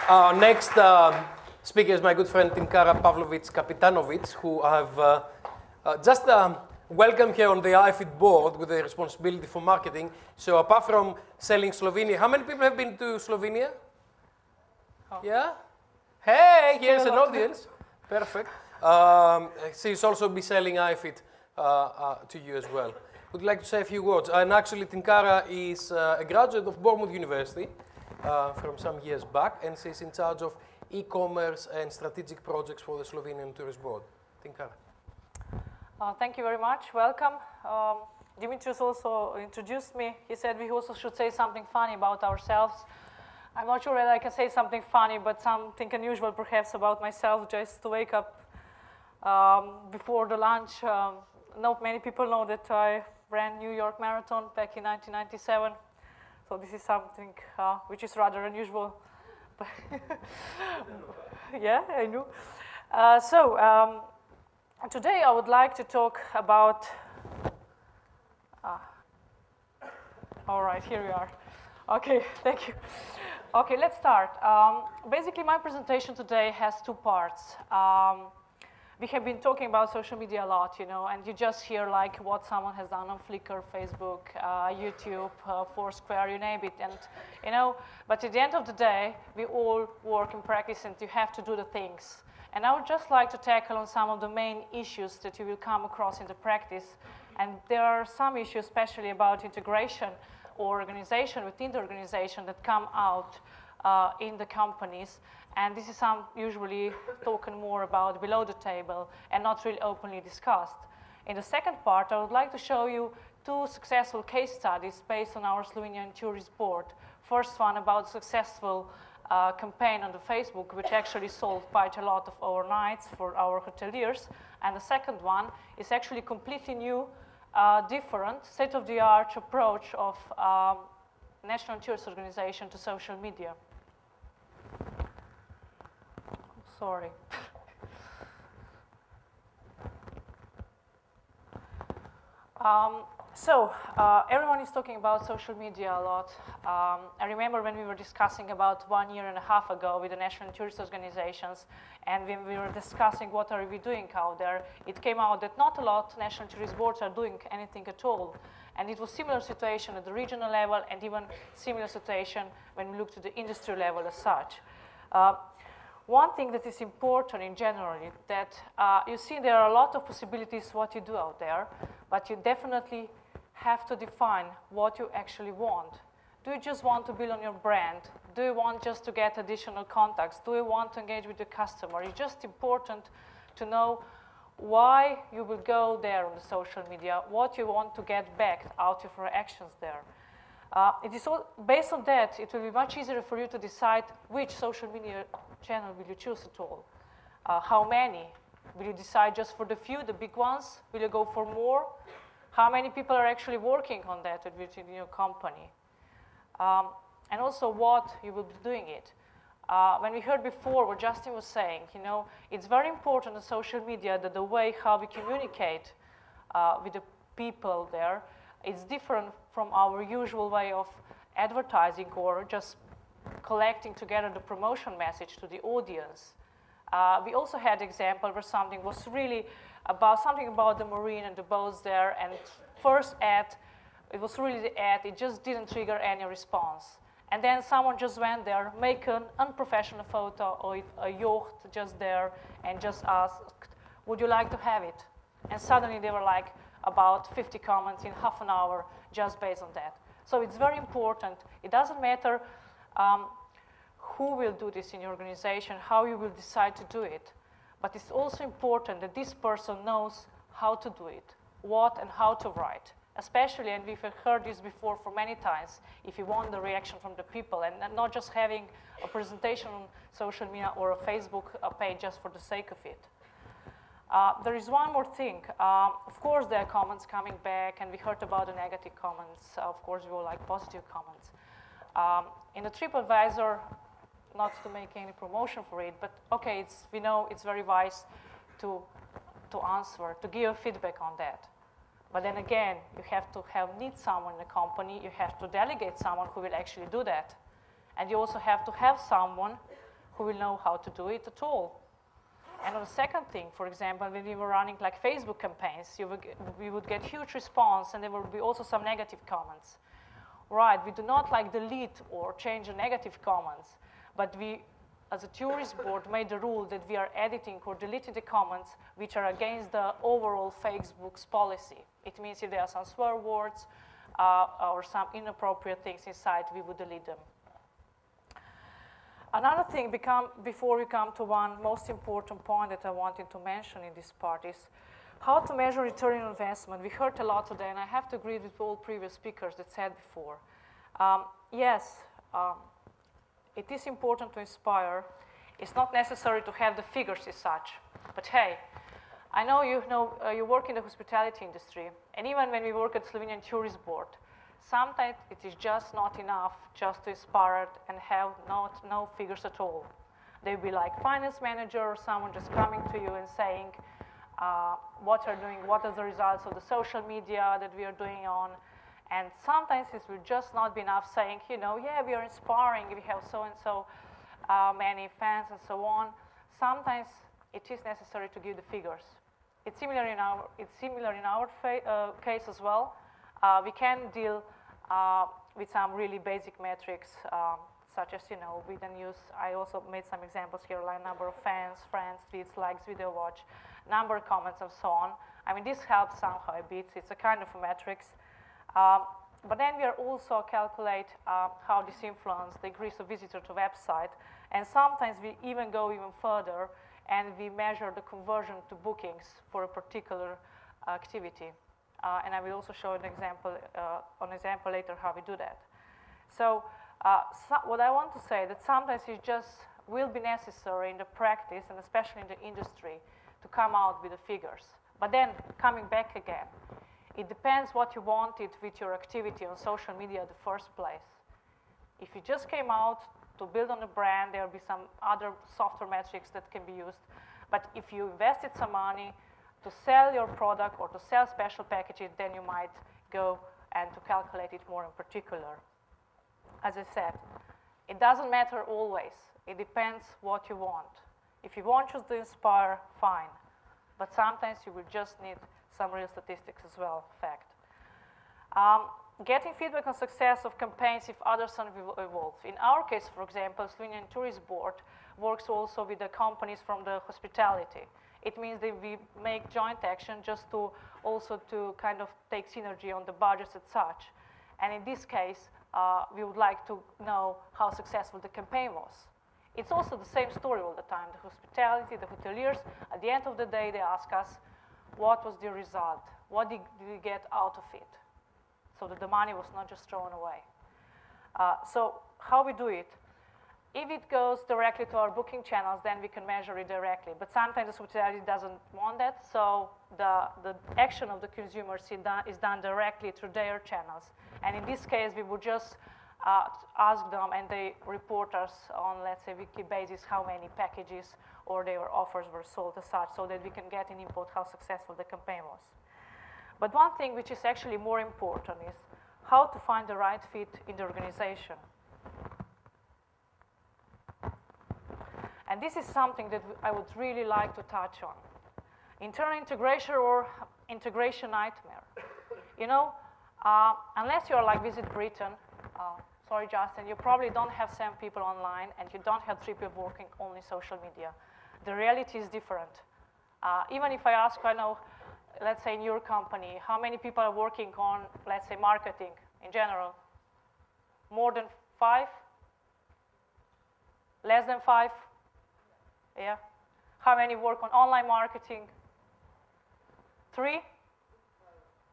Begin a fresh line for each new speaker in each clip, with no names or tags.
Our next speaker is my good friend Tinkara Pavlovcic Kapitanovic, who I have just welcomed here on the IFIT board with the responsibility for marketing. So apart from selling Slovenia, how many people have been to Slovenia? Oh. Yeah? Hey, here's an audience. Perfect. She's also be selling IFIT to you as well. Would like to say a few words. And actually, Tinkara is a graduate of Bournemouth University from some years back, and she's in charge of e-commerce and strategic projects for the Slovenian Tourist Board. Tinkara.
Thank you very much. Welcome. Dimitrios also introduced me. He said we also should say something funny about ourselves. I'm not sure whether I can say something funny, but something unusual perhaps about myself, just to wake up before the lunch. Not many people know that I ran New York Marathon back in 1997. So this is something which is rather unusual. Yeah, I knew. Today I would like to talk about... all right, here we are. Okay, thank you. Okay, let's start. Basically, my presentation today has two parts. We have been talking about social media a lot, you know, and you just hear like what someone has done on Flickr, Facebook, YouTube, Foursquare, you name it, and you know. But at the end of the day, we all work in practice, and you have to do the things. And I would just like to tackle on some of the main issues that you will come across in the practice. And there are some issues, especially about integration or organization within the organization, that come out in the companies. And this is some usually talking more about below the table and not really openly discussed. In the second part, I would like to show you two successful case studies based on our Slovenian Tourist Board. First one about successful campaign on the Facebook, which actually solved quite a lot of overnights for our hoteliers. And the second one is actually completely new, different, state-of-the-art approach of National Tourist Organization to social media. Sorry. Everyone is talking about social media a lot. I remember when we were discussing about 1.5 years ago with the National Tourist Organizations, and when we were discussing what are we doing out there, it came out that not a lot of National Tourist Boards are doing anything at all. And it was similar situation at the regional level, and even similar situation when we look to the industry level as such. One thing that is important in general is that you see there are a lot of possibilities what you do out there, but you definitely have to define what you actually want. Do you just want to build on your brand? Do you want just to get additional contacts? Do you want to engage with the customer? It's just important to know why you will go there on the social media, what you want to get back out of your actions there. It is all based on that, it will be much easier for you to decide which social media channel will you choose at all. How many? Will you decide just for the few, the big ones? Will you go for more? How many people are actually working on that within your company? And also what you will be doing it. When we heard before what Justin was saying, you know, it's very important on social media that the way how we communicate with the people there is different from our usual way of advertising or just collecting together the promotion message to the audience. We also had an example where something was really about something about the marine and the boats there, and first ad, it was really the ad, it just didn't trigger any response. And then someone just went there, make an unprofessional photo of a yacht just there, and just asked, would you like to have it? And suddenly there were like about 50 comments in half an hour just based on that. So it's very important. It doesn't matter who will do this in your organization, how you will decide to do it. But it's also important that this person knows how to do it, what and how to write. Especially, and we've heard this before for many times, if you want the reaction from the people and not just having a presentation on social media or a Facebook page just for the sake of it. There is one more thing. Of course, there are comments coming back, and we heard about the negative comments. Of course, we will like positive comments. In the TripAdvisor, not to make any promotion for it, but okay, we know it's very wise to answer, to give feedback on that. But then again, you have to need someone in the company, you have to delegate someone who will actually do that. And you also have to have someone who will know how to do it at all. And on the second thing, for example, when we were running like Facebook campaigns, we would get huge response, and there would be also some negative comments. Right, we do not like delete or change the negative comments, but we, as a tourist board, made the rule that we are editing or deleting the comments which are against the overall Facebook's policy. It means if there are some swear words or some inappropriate things inside, we would delete them. Another thing, before we come to one most important point that I wanted to mention in this part, is how to measure return on investment. We heard a lot today, and I have to agree with all previous speakers that said before. Yes, it is important to inspire. It's not necessary to have the figures as such. But hey, I know you work in the hospitality industry, and even when we work at Slovenian Tourist Board, sometimes it is just not enough just to inspire it and have no figures at all. They'll be like finance manager or someone just coming to you and saying what you're doing, what are the results of the social media that we are doing on. And sometimes it will just not be enough saying, yeah, we are inspiring, we have so-and-so many fans and so on. Sometimes it is necessary to give the figures. It's similar in our case as well. We can deal with some really basic metrics, such as, we then use, I also made some examples here, like number of fans, friends, tweets, likes, video watch, number of comments, and so on. I mean, this helps somehow a bit. It's a kind of metrics. But then we are also calculate how this influences the increase of visitor to website. And sometimes we even go even further, and we measure the conversion to bookings for a particular activity. And I will also show an example later how we do that. So what I want to say that sometimes it just will be necessary in the practice, and especially in the industry, to come out with the figures. But then coming back again, it depends what you wanted with your activity on social media in the first place. If you just came out to build on a brand, there will be some other software metrics that can be used. But if you invested some money to sell your product or to sell special packages, then you might go and to calculate it more in particular. As I said, it doesn't matter always. It depends what you want. If you want just to inspire, fine. But sometimes you will just need some real statistics as well, fact. Getting feedback on success of campaigns if others have evolved. In our case, for example, Slovenian Tourist Board works also with the companies from the hospitality. It means that we make joint action just to also to kind of take synergy on the budgets and such. And in this case, we would like to know how successful the campaign was. It's also the same story all the time. The hospitality, the hoteliers, at the end of the day, they ask us, what was the result? What did we get out of it? So that the money was not just thrown away. So how we do it? If it goes directly to our booking channels, then we can measure it directly. But sometimes the hospitality doesn't want that, so the action of the consumers is done directly through their channels. And in this case, we would just ask them, and they report us on, let's say, weekly basis how many packages or their offers were sold as such, so that we can get an input how successful the campaign was. But one thing which is actually more important is how to find the right fit in the organization. And this is something that I would really like to touch on. Internal integration or integration nightmare. Unless you're like Visit Britain, sorry Justin, you probably don't have 7 people online and you don't have 3 people working only social media. The reality is different. Even if I ask, let's say in your company, how many people are working on, let's say, marketing in general? More than 5? Less than 5? Yeah. How many work on online marketing? 3?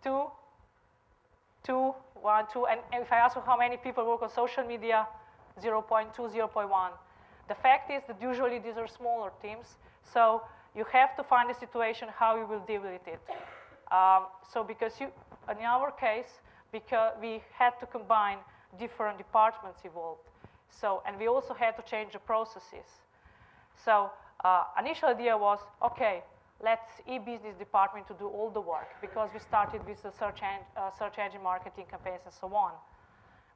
2? 2? 1, 2. And if I ask you how many people work on social media, 0.2, 0.1. The fact is that usually these are smaller teams, so you have to find a situation how you will deal with it. So because in our case, because we had to combine different departments involved. So, and we also had to change the processes. So initial idea was, okay, let's e-business department to do all the work, because we started with the search engine marketing campaigns and so on.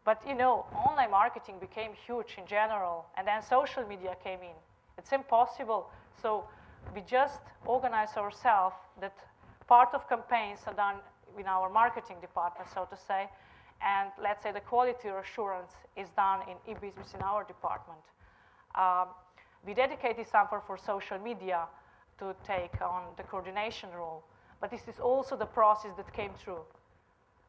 But online marketing became huge in general, and then social media came in. It's impossible. So we just organize ourselves that part of campaigns are done in our marketing department, so to say, and let's say the quality assurance is done in e-business in our department. We dedicated someone for social media to take on the coordination role, but this is also the process that came through.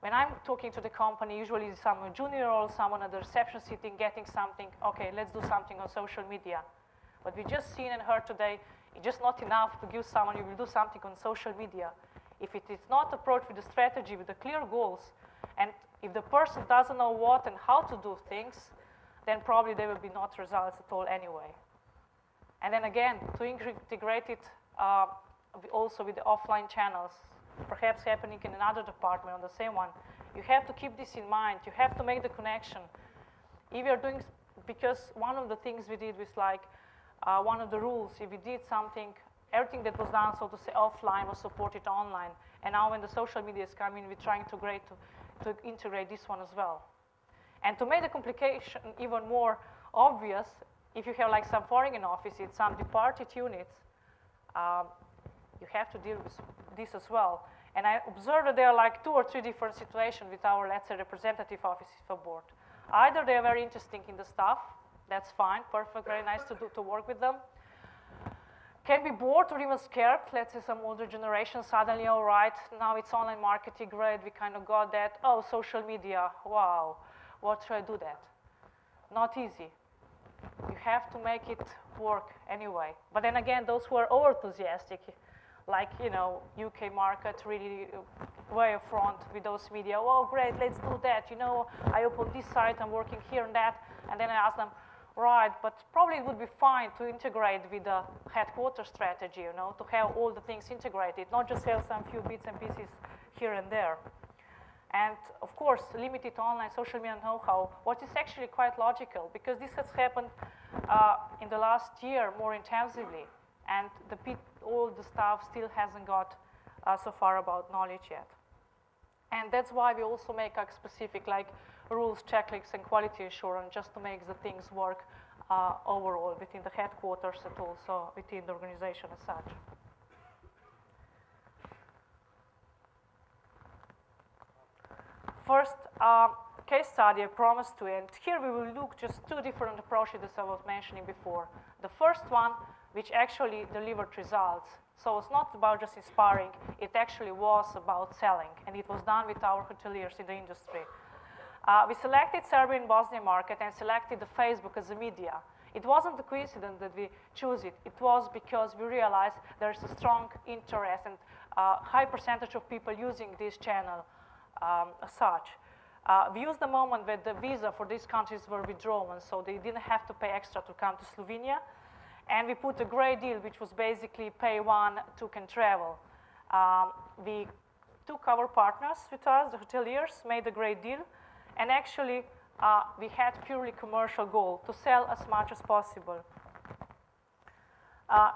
When I'm talking to the company, usually someone junior role, someone at the reception sitting, getting something, okay, let's do something on social media. But we just seen and heard today, it's just not enough to give someone, you will do something on social media. If it is not approached with a strategy, with the clear goals, and if the person doesn't know what and how to do things, then probably there will be not results at all anyway. And then again, to integrate it also with the offline channels, perhaps happening in another department on the same one, you have to keep this in mind. You have to make the connection. If you're doing, because one of the things we did was like, one of the rules, if we did something, everything that was done, so to say, offline was supported online. And now when the social media is coming, we're trying to integrate this one as well. And to make the complication even more obvious, if you have like some foreign offices, some departed units, you have to deal with this as well. And I observed that there are like 2 or 3 different situations with our, let's say, representative offices for board. Either they are very interesting in the stuff, that's fine, perfect, very nice to work with them. Can be bored or even scared. Let's say some older generation suddenly, all right, now it's online marketing, great, we kind of got that. Oh, social media, wow, what should I do that? Not easy. You have to make it work anyway. But then again, those who are over-enthusiastic, like, you know, UK market, really way up front with those media, oh, great, let's do that. You know, I opened this site, I'm working here and that. And then I ask them, right, but probably it would be fine to integrate with the headquarters strategy, you know, to have all the things integrated, not just have some few bits and pieces here and there. And of course, limited online social media know-how, what is actually quite logical, because this has happened in the last year more intensively, and all the staff still hasn't got so far about knowledge yet. And that's why we also make a specific like rules, checklists, and quality assurance just to make the things work overall within the headquarters and also within the organization as such. First case study I promised to, and here we will look just 2 different approaches as I was mentioning before. The first one, which actually delivered results. So it's not about just inspiring, it actually was about selling, and it was done with our hoteliers in the industry. We selected Serbia and Bosnia market and selected the Facebook as a media. It wasn't a coincidence that we chose it. It was because we realized there's a strong interest and high percentage of people using this channel as such. We used the moment when the visa for these countries were withdrawn, so they didn't have to pay extra to come to Slovenia. And we put a great deal, which was basically pay one, 2 can travel. We took our partners with us, the hoteliers, made a great deal. And actually, we had purely commercial goal, to sell as much as possible.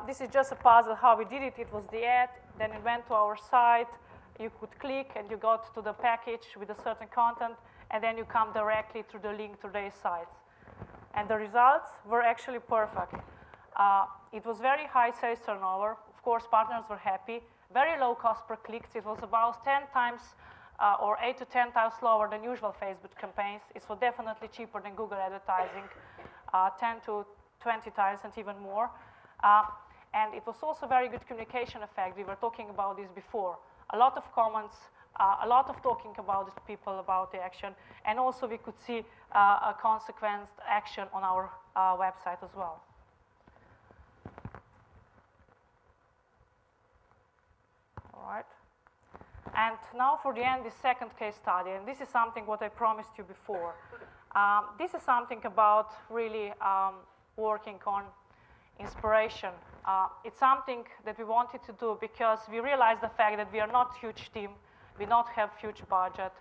This is just a puzzle how we did it. It was the ad, then it went to our site. You could click, and you got to the package with a certain content, and then you come directly through the link to their sites. And the results were actually perfect. It was very high sales turnover. Of course, partners were happy. Very low cost per click. It was about 10 times or 8 to 10 times lower than usual Facebook campaigns. It was definitely cheaper than Google advertising, 10 to 20 times and even more. And it was also very good communication effect. We were talking about this before. A lot of comments, a lot of talking about the people, about the action, and also we could see a consequence action on our website as well. All right. And now for the end, the second case study, and this is something what I promised you before. This is something about really working on inspiration. It's something that we wanted to do because we realized the fact that we are not a huge team, we don't have huge budget,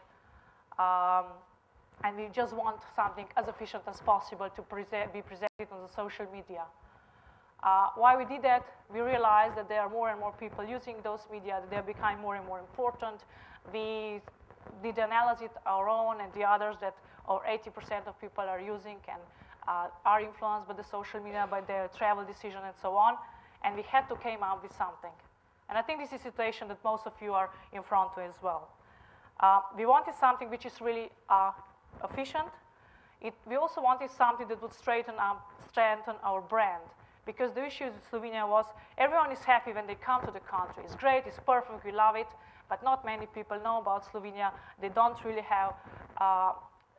and we just want something as efficient as possible to be presented on the social media. Why we did that, we realized that there are more and more people using those media, that they are becoming more and more important. We did analysis our own and the others that over 80% of people are using, and are influenced by the social media, by their travel decision and so on, and we had to come up with something. And I think this is a situation that most of you are in front of as well. We wanted something which is really efficient. We also wanted something that would strengthen our brand. Because the issue with Slovenia was everyone is happy when they come to the country. It's great, it's perfect, we love it, but not many people know about Slovenia. They don't really have,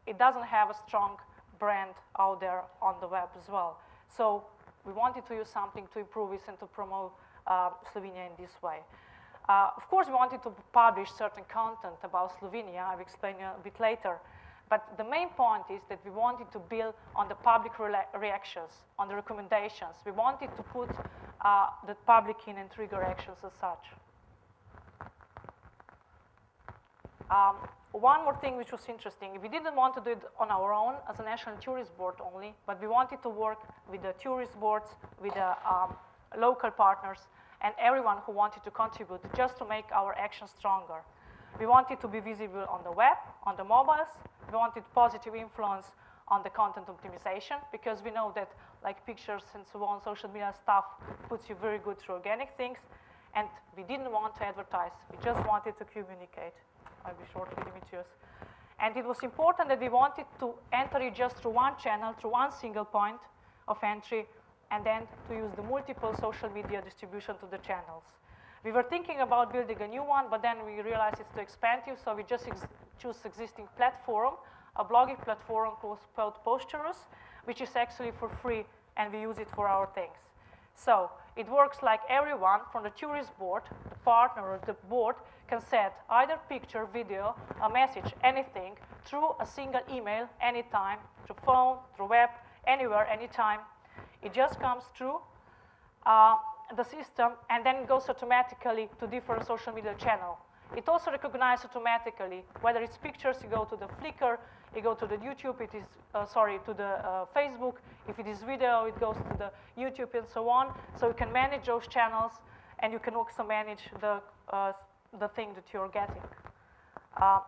it doesn't have a strong brand out there on the web as well. So we wanted to use something to improve this and to promote Slovenia in this way. Of course, we wanted to publish certain content about Slovenia. I'll explain a bit later. But the main point is that we wanted to build on the public reactions, on the recommendations. We wanted to put the public in and trigger actions as such. One more thing which was interesting, we didn't want to do it on our own as a National Tourist Board only, but we wanted to work with the tourist boards, with the local partners, and everyone who wanted to contribute just to make our action stronger. We wanted to be visible on the web, on the mobiles. We wanted positive influence on the content optimization, because we know that like pictures and so on, social media stuff puts you very good through organic things. And we didn't want to advertise. We just wanted to communicate. I'll be shortly limitious. And it was important that we wanted to enter it just through one channel, through one single point of entry, and then to use the multiple social media distribution to the channels. We were thinking about building a new one, but then we realized it's too expensive, so we just choose existing platform, a blogging platform called Posterous, which is actually for free, and we use it for our things. So it works like everyone from the tourist board, the partner or the board, can set either picture, video, a message, anything, through a single email, anytime, through phone, through web, anywhere, anytime. It just comes through the system, and then it goes automatically to different social media channels. It also recognizes automatically whether it's pictures, you go to the Flickr, you go to the YouTube, it is, to the Facebook. If it is video, it goes to the YouTube and so on. So you can manage those channels, and you can also manage the thing that you're getting.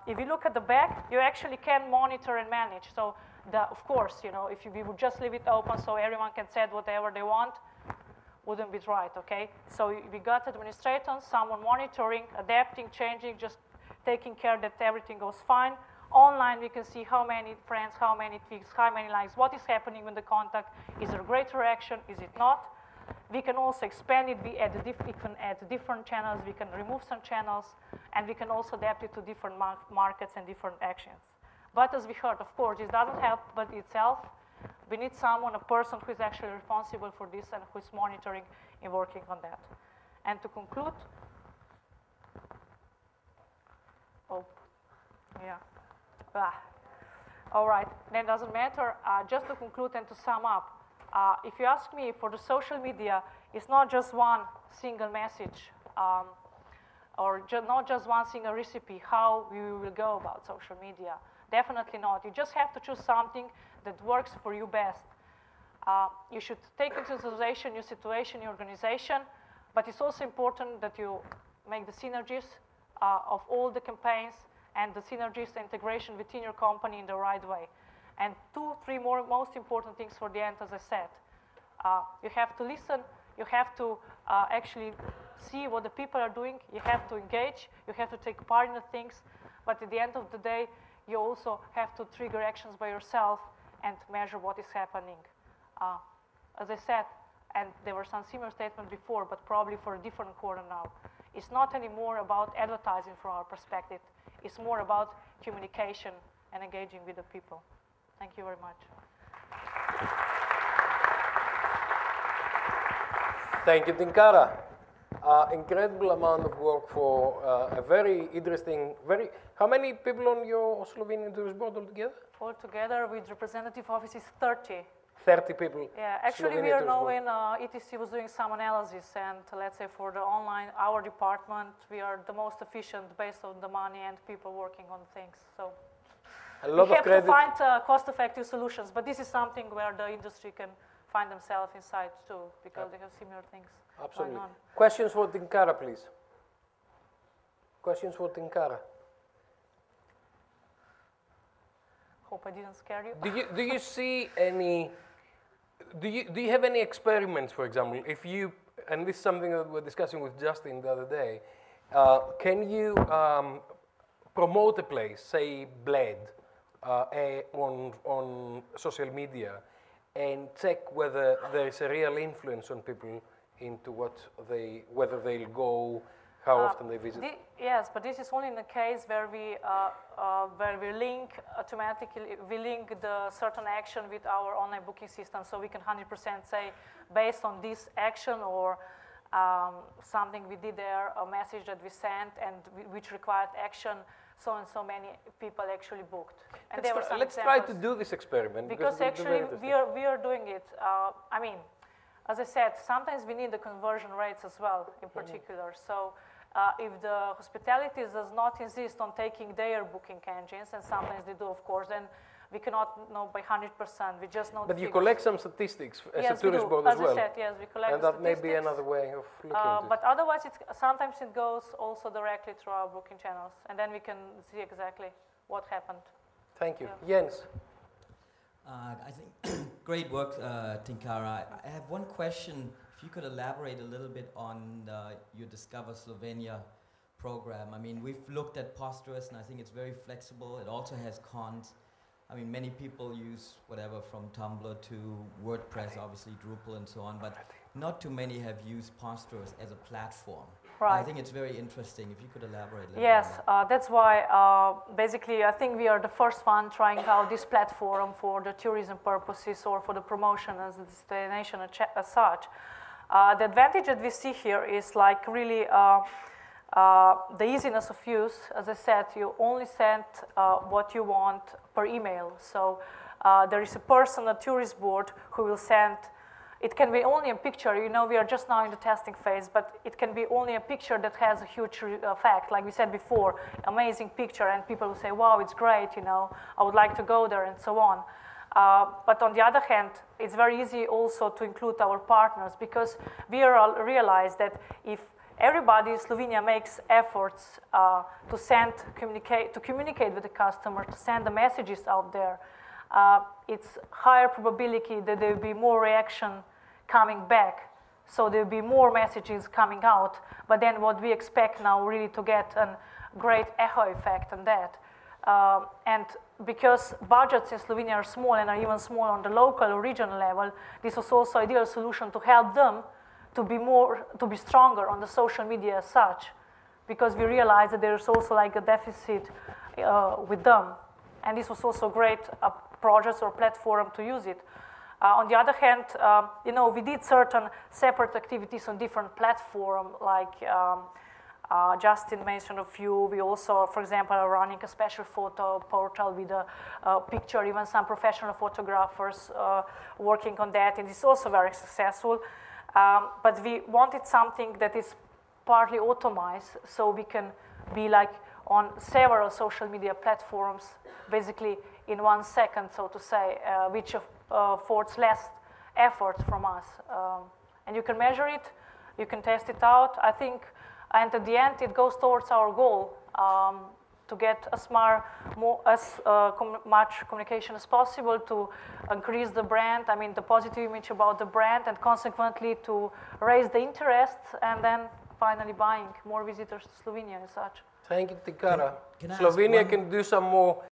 If you look at the back, you actually can monitor and manage. So, of course, you know, if we would just leave it open so everyone can set whatever they want, wouldn't be right, okay? So we got administrators, someone monitoring, adapting, changing, just taking care that everything goes fine. Online, we can see how many friends, how many tweets, how many likes, what is happening with the contact. Is there great reaction? Is it not? We can also expand it. We can add different channels. We can remove some channels. And we can also adapt it to different markets and different actions. But as we heard, of course, this doesn't help by itself. We need someone, a person who is actually responsible for this and who is monitoring and working on that. And to conclude, all right, that doesn't matter. Just to conclude and to sum up, if you ask me, for the social media, it's not just one single message or not just one single recipe how we will go about social media. Definitely not. You just have to choose something that works for you best. You should take into consideration your situation, your organization, but it's also important that you make the synergies of all the campaigns and the synergies, the integration within your company in the right way. And 2, 3 more most important things for the end, as I said. You have to listen. You have to actually see what the people are doing. You have to engage. You have to take part in the things. But at the end of the day, you also have to trigger actions by yourself and measure what is happening. As I said, and there were some similar statements before, but probably for a different quarter now, it's not anymore about advertising from our perspective. It's more about communication and engaging with the people. Thank you very much.
Thank you, Tinkara. Incredible amount of work for a very interesting, how many people on your Slovenian tourist board altogether?
Altogether, with representative offices, 30.
30 people.
Yeah, actually we are now in, ETC was doing some analysis, and let's say for the online, our department, we are the most efficient based on the money and people working on things. So we have to find cost-effective solutions, but this is something where the industry can find themselves inside too, because they have similar things going on.
Questions for Tinkara, please. Questions for Tinkara.
Hope I didn't scare you.
Do you see any do you have any experiments, for example, if you, and this is something that we're discussing with Justin the other day, can you promote a place, say Bled, on social media, and check whether there is a real influence on people into whether they'll go, how often they visit?
Yes, but this is only in the case where we link automatically, we link the certain action with our online booking system, so we can 100% say, based on this action or something we did there, a message that we sent and which required action, so and so many people actually booked. And there were some
let's try to do this experiment.
Because actually we are doing it. I mean, as I said, sometimes we need the conversion rates as well, in particular. So if the hospitality does not insist on taking their booking engines, and sometimes they do, of course, then we cannot know by 100%. We just know.
But you collect some statistics as a tourist board as well.
As I said, yes, we collect.
And that may be another way of looking at it.
But otherwise, sometimes it goes also directly through our booking channels, and then we can see exactly what happened.
Thank you,
Yeah.
Jens.
I think great work, Tinkara. I have one question. If you could elaborate a little bit on your Discover Slovenia program. I mean, we've looked at Posters, and I think it's very flexible. It also has cons. I mean, many people use whatever from Tumblr to WordPress, obviously Drupal and so on, but not too many have used Posters as a platform.
Right.
I think it's very interesting. If you could elaborate a little
Yes,
bit on that.
that's why basically I think we are the first one trying out this platform for the tourism purposes or for the promotion as a destination as such. The advantage that we see here is like really the easiness of use. As I said, you only send what you want per email. So there is a person, a tourist board, who will send. It can be only a picture. You know, we are just now in the testing phase, but it can be only a picture that has a huge effect. Like we said before, amazing picture, and people will say, wow, it's great, you know, I would like to go there, and so on. But on the other hand, it's very easy also to include our partners, because we realize that if everybody in Slovenia makes efforts to communicate with the customer, to send the messages out there, it's higher probability that there will be more reaction coming back. So there will be more messages coming out. But then what we expect now really to get a great echo effect on that. And because budgets in Slovenia are small and are even small on the local or regional level, this was also an ideal solution to help them to be stronger on the social media as such, because we realized that there's also like a deficit with them. And this was also a great project or platform to use it. On the other hand, you know, we did certain separate activities on different platforms, like Justin mentioned a few. We also, for example, are running a special photo portal with a picture, even some professional photographers working on that, and it's also very successful. But we wanted something that is partly automized, so we can be like on several social media platforms, basically in 1 second, so to say, which affords less effort from us. And you can measure it, you can test it out, I think, and at the end it goes towards our goal to get as much communication as possible, to increase the brand, I mean the positive image about the brand, and consequently to raise the interest, and then finally buying more visitors to Slovenia as such.
Thank you, Tinkara.
Can I ask
Slovenia
one-
can do some more